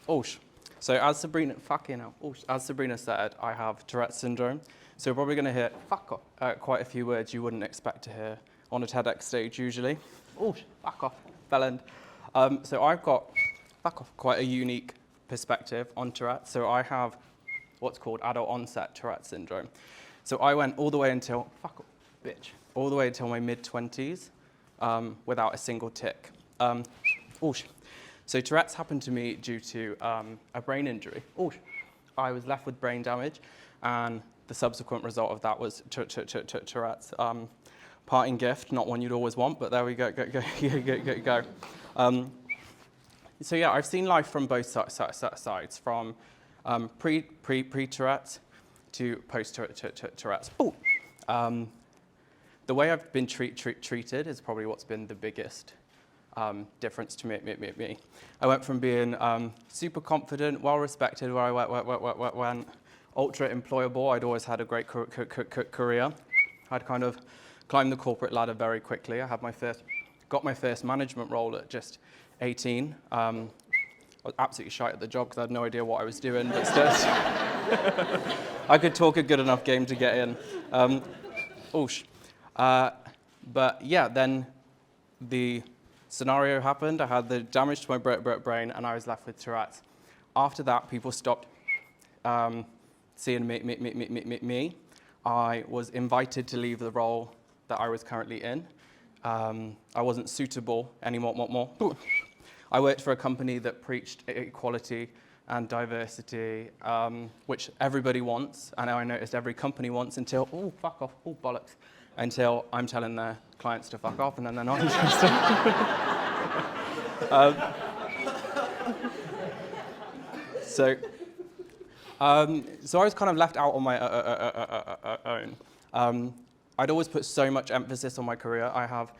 Oosh. So as Sabrina, as Sabrina said, I have Tourette Syndrome. So we're probably going to hear quite a few words you wouldn't expect to hear on a TEDx stage usually. Oosh, fuck off, bell end. So I've got quite a unique perspective on Tourette. So I have what's called adult onset Tourette Syndrome. So I went all the way until, all the way until my mid-20s without a single tic. So Tourette's happened to me due to a brain injury. I was left with brain damage, and the subsequent result of that was Tourette's. Parting gift, not one you'd always want, but there we go. So yeah, I've seen life from both sides, from pre-Tourette's to post-Tourette's. The way I've been treated is probably what's been the biggest difference to me. I went from being super confident, well-respected, where I went ultra employable. I'd always had a great career. I'd kind of climbed the corporate ladder very quickly. I had got my first management role at just 18. I was absolutely shite at the job because I had no idea what I was doing, but still, I could talk a good enough game to get in. But yeah, then the scenario happened. I had the damage to my brain, and I was left with Tourette's. After that, people stopped seeing me. I was invited to leave the role that I was currently in. I wasn't suitable anymore. I worked for a company that preached equality and diversity, which everybody wants, and I noticed every company wants until, bollocks, until I'm telling their clients to fuck off, and then they're not interested. So I was kind of left out on my own. I'd always put so much emphasis on my career. I have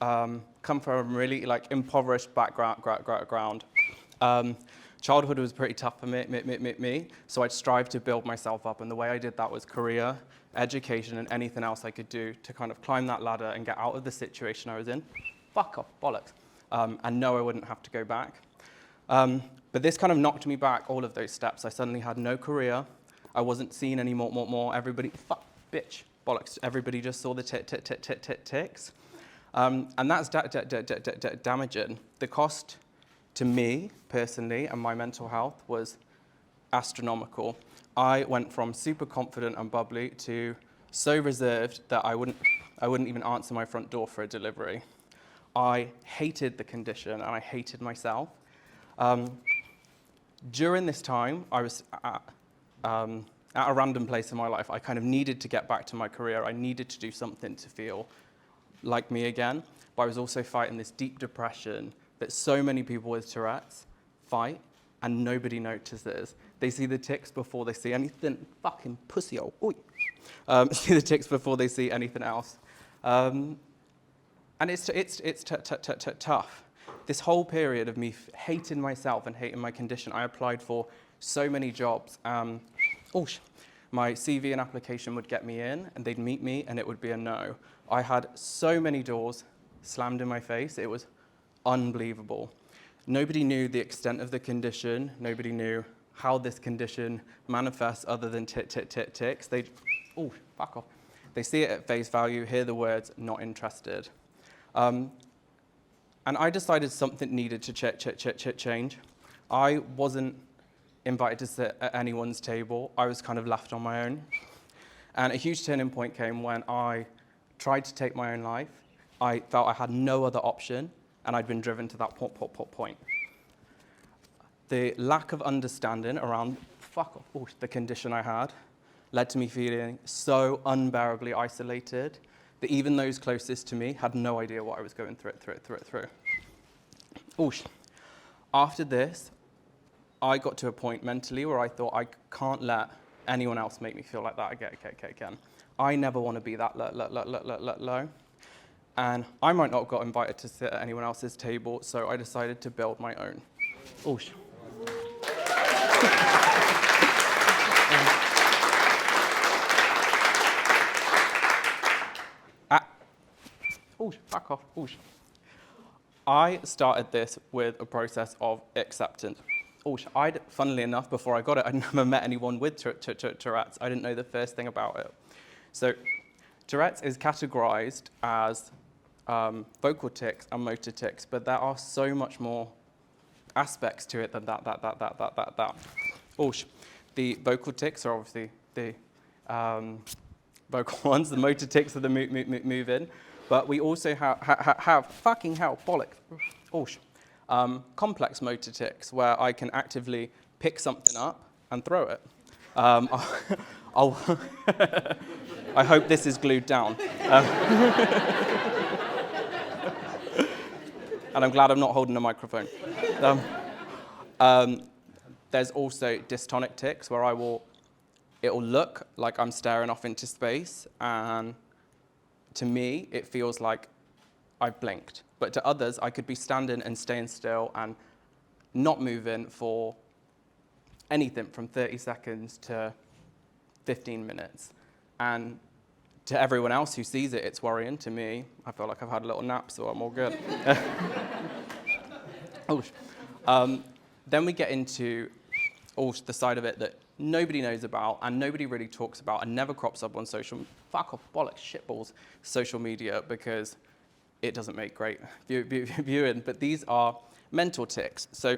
come from a really impoverished background. Childhood was pretty tough for me, so I'd strive to build myself up, and the way I did that was career, education, and anything else I could do to kind of climb that ladder and get out of the situation I was in. Fuck off, bollocks. And no, I wouldn't have to go back. But this kind of knocked me back all of those steps. I suddenly had no career. I wasn't seen anymore. Everybody, bollocks. Everybody just saw the tics. And that's damaging. The cost to me, personally, and my mental health was astronomical. I went from super confident and bubbly to so reserved that I wouldn't even answer my front door for a delivery. I hated the condition, and I hated myself. During this time, I was at a random place in my life. I kind of needed to get back to my career. I needed to do something to feel like me again. But I was also fighting this deep depression that so many people with Tourette's fight, and nobody notices. They see the tics before they see anything. Fucking pussy, see the tics before they see anything else. And it's tough. This whole period of me hating myself and hating my condition, I applied for so many jobs. My CV and application would get me in, and they'd meet me, and it would be a no. I had so many doors slammed in my face. It was unbelievable. Nobody knew the extent of the condition. Nobody knew how this condition manifests other than tics. Fuck off. They see it at face value, hear the words, not interested. And I decided something needed to change. I wasn't invited to sit at anyone's table. I was kind of left on my own. And a huge turning point came when I tried to take my own life. I felt I had no other option, and I'd been driven to that point. The lack of understanding around the condition I had led to me feeling so unbearably isolated that even those closest to me had no idea what I was going through. After this, I got to a point mentally where I thought I can't let anyone else make me feel like that again. I never want to be that low. And I might not have got invited to sit at anyone else's table, so I decided to build my own. Back off. I started this with a process of acceptance. Funnily enough, before I got it, I'd never met anyone with Tourette's. I didn't know the first thing about it. So Tourette's is categorized as vocal tics and motor tics, but there are so much more aspects to it than that. The vocal tics are obviously the vocal ones. The motor tics are the move in. But we also have fucking hell, bollocks. Complex motor tics, where I can actively pick something up and throw it. I hope this is glued down. And I'm glad I'm not holding a microphone. There's also dystonic tics, where it'll look like I'm staring off into space, and to me, it feels like I've blinked. But to others, I could be standing and staying still and not moving for anything from 30 seconds to 15 minutes. And to everyone else who sees it, it's worrying. To me, I feel like I've had a little nap, so I'm all good. Then we get into the side of it that nobody knows about and nobody really talks about and never crops up on social media, because it doesn't make great viewing. But these are mental tics. So,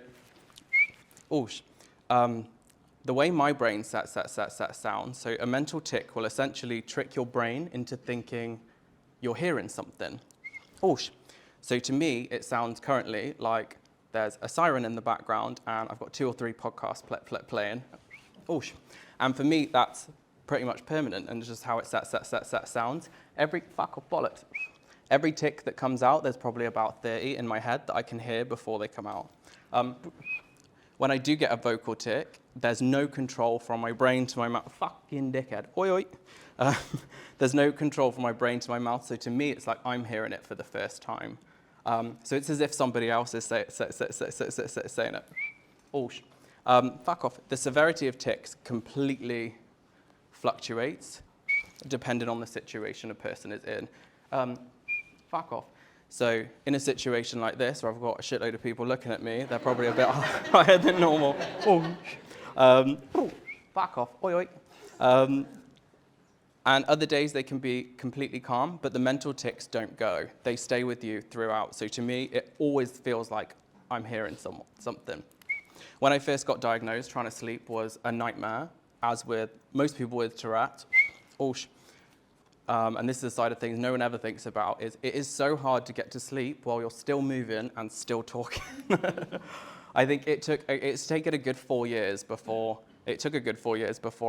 the way my brain sounds, so a mental tic will essentially trick your brain into thinking you're hearing something. So to me, it sounds currently like there's a siren in the background and I've got 2 or 3 podcasts playing. And for me, that's pretty much permanent, and it's just how it sounds. Every tic that comes out, there's probably about 30 in my head that I can hear before they come out. When I do get a vocal tic, there's no control from my brain to my mouth. Fucking dickhead. Oi, oi. There's no control from my brain to my mouth, so to me, it's like I'm hearing it for the first time. So it's as if somebody else is saying it. Fuck off. The severity of tics completely fluctuates depending on the situation a person is in. Fuck off. So in a situation like this, where I've got a shitload of people looking at me, they're probably a bit higher than normal. Fuck off. Oi, oi. And other days they can be completely calm, but the mental tics don't go. They stay with you throughout. So to me, it always feels like I'm hearing something. When I first got diagnosed, trying to sleep was a nightmare, as with most people with Tourette's. And this is the side of things no one ever thinks about, is it is so hard to get to sleep while you're still moving and still talking. I think it's taken a good 4 years before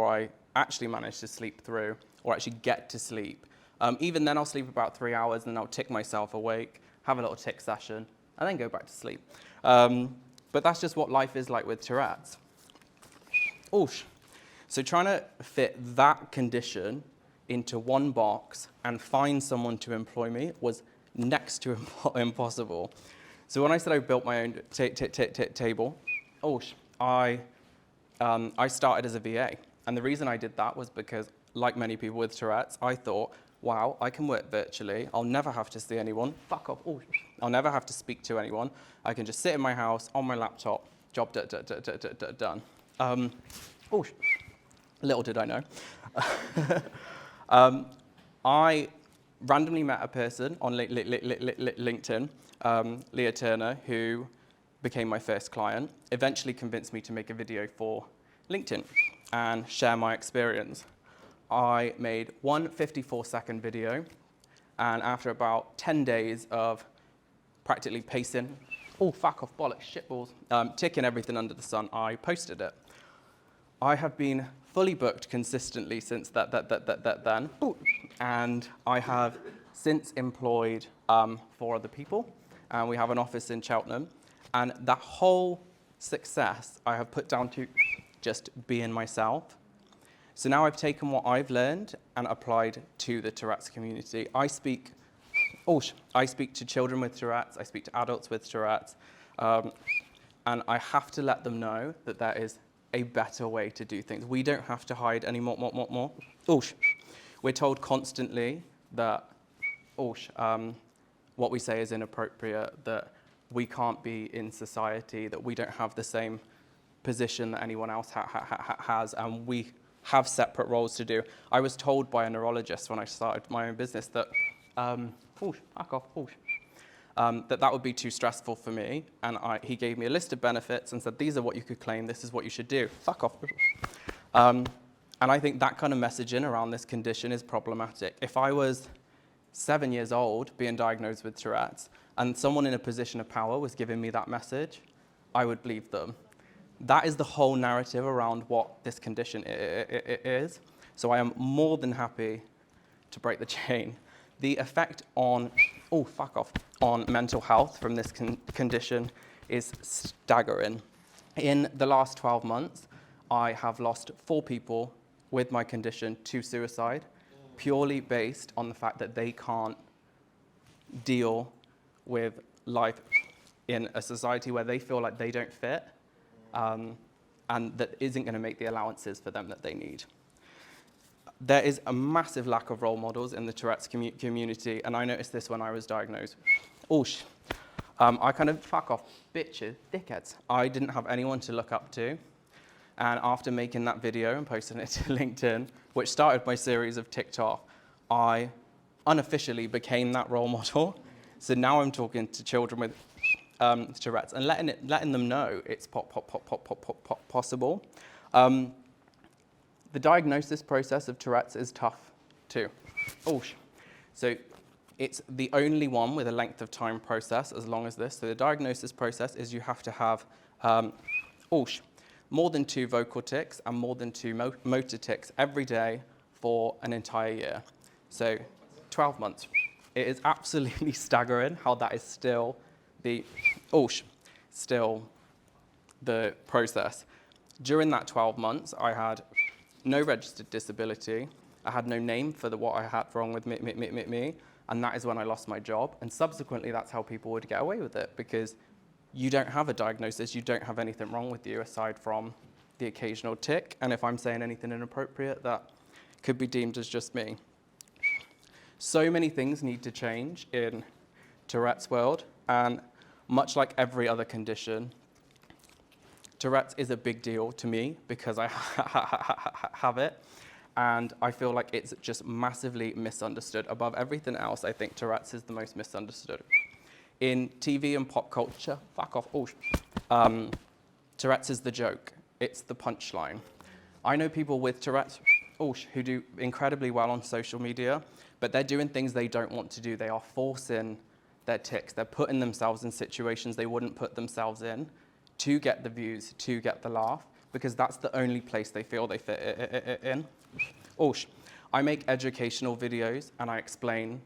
I actually managed to sleep through, or actually get to sleep. Even then, I'll sleep about 3 hours, and then I'll tick myself awake, have a little tick session, and then go back to sleep. But that's just what life is like with Tourette's. So trying to fit that condition into one box and find someone to employ me was next to impossible. So when I said I built my own table, I started as a VA. And the reason I did that was because, like many people with Tourette's, I thought, wow, I can work virtually. I'll never have to see anyone. Fuck off. I'll never have to speak to anyone. I can just sit in my house on my laptop. Job done. Little did I know. I randomly met a person on LinkedIn, Leah Turner, who became my first client, eventually convinced me to make a video for LinkedIn and share my experience. I made one 54-second video, and after about 10 days of practically pacing, fuck off, bollocks, shitballs, ticking everything under the sun, I posted it. I have been fully booked consistently since then, and I have since employed 4 other people, and we have an office in Cheltenham, and that whole success I have put down to just being myself. So now I've taken what I've learned and applied to the Tourette's community. I speak to children with Tourette's, I speak to adults with Tourette's, and I have to let them know that there is a better way to do things. We don't have to hide any more. We're told constantly that what we say is inappropriate, that we can't be in society, that we don't have the same position that anyone else has, and we have separate roles to do. I was told by a neurologist when I started my own business that, that would be too stressful for me, and he gave me a list of benefits and said, these are what you could claim, this is what you should do. Fuck off. And I think that kind of messaging around this condition is problematic. If I was 7 years old being diagnosed with Tourette's and someone in a position of power was giving me that message, I would believe them. That is the whole narrative around what this condition is. So I am more than happy to break the chain. The effect on, on mental health from this condition is staggering. In the last 12 months, I have lost 4 people with my condition to suicide, purely based on the fact that they can't deal with life in a society where they feel like they don't fit, and that isn't going to make the allowances for them that they need. There is a massive lack of role models in the Tourette's community, and I noticed this when I was diagnosed. I kind of, fuck off, bitches, dickheads. I didn't have anyone to look up to. And after making that video and posting it to LinkedIn, which started my series of TikTok, I unofficially became that role model. So now I'm talking to children with Tourette's and letting them know it's possible. The diagnosis process of Tourette's is tough too. So it's the only one with a length of time process as long as this. So the diagnosis process is you have to have more than 2 vocal tics and more than 2 motor tics every day for an entire year. So 12 months. It is absolutely staggering how that is still the process. During that 12 months, I had no registered disability. I had no name for what I had wrong with me, and that is when I lost my job. And subsequently, that's how people would get away with it, because you don't have a diagnosis, you don't have anything wrong with you aside from the occasional tic, and if I'm saying anything inappropriate, that could be deemed as just me. So many things need to change in Tourette's world, and much like every other condition, Tourette's is a big deal to me because I have it, and I feel like it's just massively misunderstood. Above everything else, I think Tourette's is the most misunderstood. In TV and pop culture, Tourette's is the joke. It's the punchline. I know people with Tourette's who do incredibly well on social media, but they're doing things they don't want to do. They are forcing their tics. They're putting themselves in situations they wouldn't put themselves in to get the views, to get the laugh, because that's the only place they feel they fit in. I make educational videos and I explain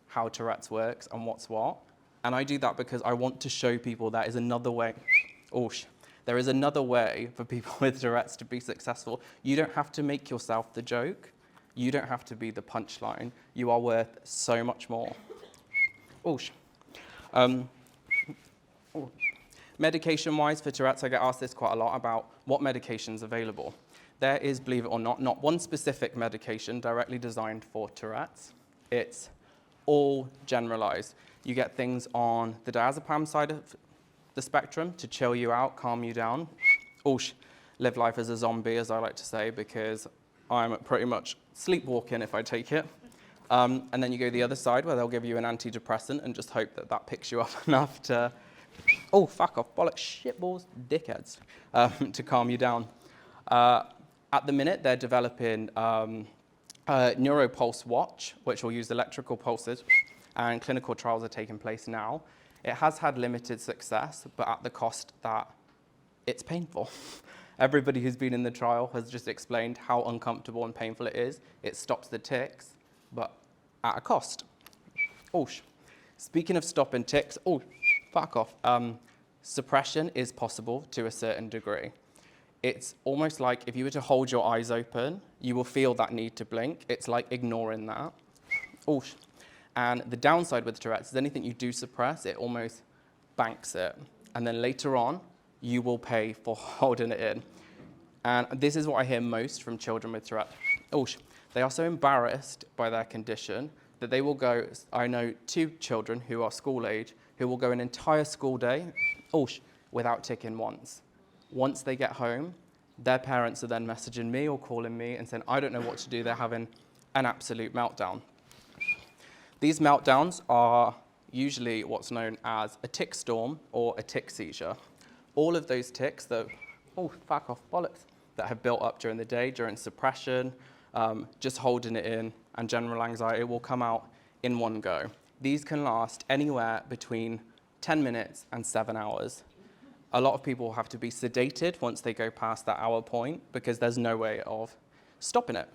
how Tourette's works and what's what. And I do that because I want to show people there is another way. There is another way for people with Tourette's to be successful. You don't have to make yourself the joke. You don't have to be the punchline. You are worth so much more. Medication-wise for Tourette's, I get asked this quite a lot about what medication's available. There is, believe it or not one specific medication directly designed for Tourette's. It's all generalized. You get things on the diazepam side of the spectrum to chill you out, calm you down. Live life as a zombie, as I like to say, because I'm pretty much sleepwalking if I take it. And then you go the other side where they'll give you an antidepressant and just hope that that picks you up enough to, fuck off, bollocks, shitballs, dickheads, to calm you down. At the minute, they're developing neuropulse watch, which will use electrical pulses, and clinical trials are taking place now. It has had limited success, but at the cost that it's painful. Everybody who's been in the trial has just explained how uncomfortable and painful it is. It stops the tics, but at a cost. Speaking of stopping tics, fuck off. Suppression is possible to a certain degree. It's almost like if you were to hold your eyes open, you will feel that need to blink. It's like ignoring that. And the downside with Tourette's is anything you do suppress, it almost banks it. And then later on, you will pay for holding it in. And this is what I hear most from children with Tourette's. They are so embarrassed by their condition that they will go, I know 2 children who are school age, who will go an entire school day without ticking once. Once they get home, their parents are then messaging me or calling me and saying, I don't know what to do. They're having an absolute meltdown. These meltdowns are usually what's known as a tic storm or a tic seizure. All of those tics that, oh, fuck off, bollocks, that have built up during the day, during suppression, just holding it in, and general anxiety will come out in one go. These can last anywhere between 10 minutes and 7 hours. A lot of people have to be sedated once they go past that hour point because there's no way of stopping it.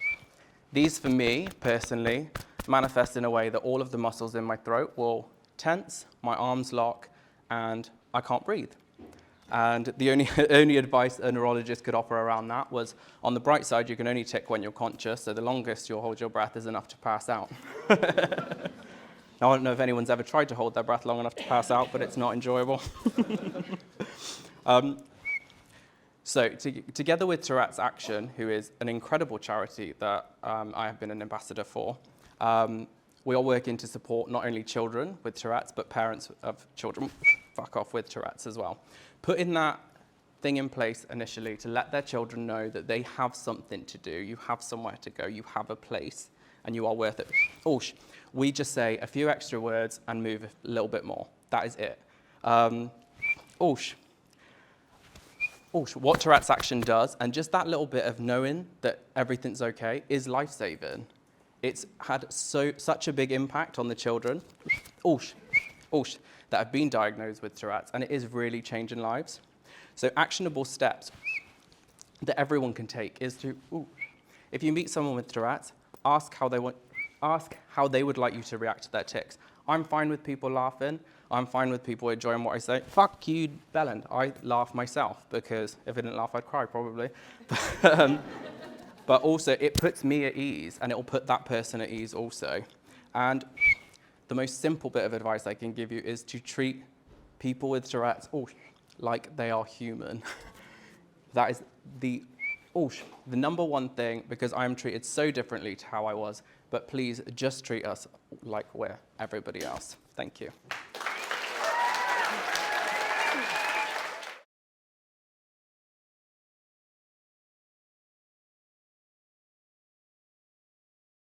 These, for me, personally, manifest in a way that all of the muscles in my throat will tense, my arms lock, and I can't breathe. And the only advice a neurologist could offer around that was, on the bright side, you can only tic when you're conscious, so the longest you'll hold your breath is enough to pass out. Now, I don't know if anyone's ever tried to hold their breath long enough to pass out, but it's not enjoyable. So together with Tourette's Action, who is an incredible charity that I have been an ambassador for, we are working to support not only children with Tourette's, but parents of children, fuck off, with Tourette's as well. Putting that thing in place initially to let their children know that they have something to do, you have somewhere to go, you have a place, and you are worth it. Oosh. We just say a few extra words and move a little bit more. That is it. Oosh. What Tourette's Action does, and just that little bit of knowing that everything's okay, is life-saving. It's had such a big impact on the children that have been diagnosed with Tourette's, and it is really changing lives. So actionable steps that everyone can take is to, if you meet someone with Tourette's, ask how they would like you to react to their tics. I'm fine with people laughing. I'm fine with people enjoying what I say. Fuck you, Belland. I laugh myself because if I didn't laugh, I'd cry probably. But also, it puts me at ease, and it will put that person at ease also. And the most simple bit of advice I can give you is to treat people with Tourette's like they are human. That is the number one thing, because I am treated so differently to how I was. But please just treat us like we're everybody else. Thank you.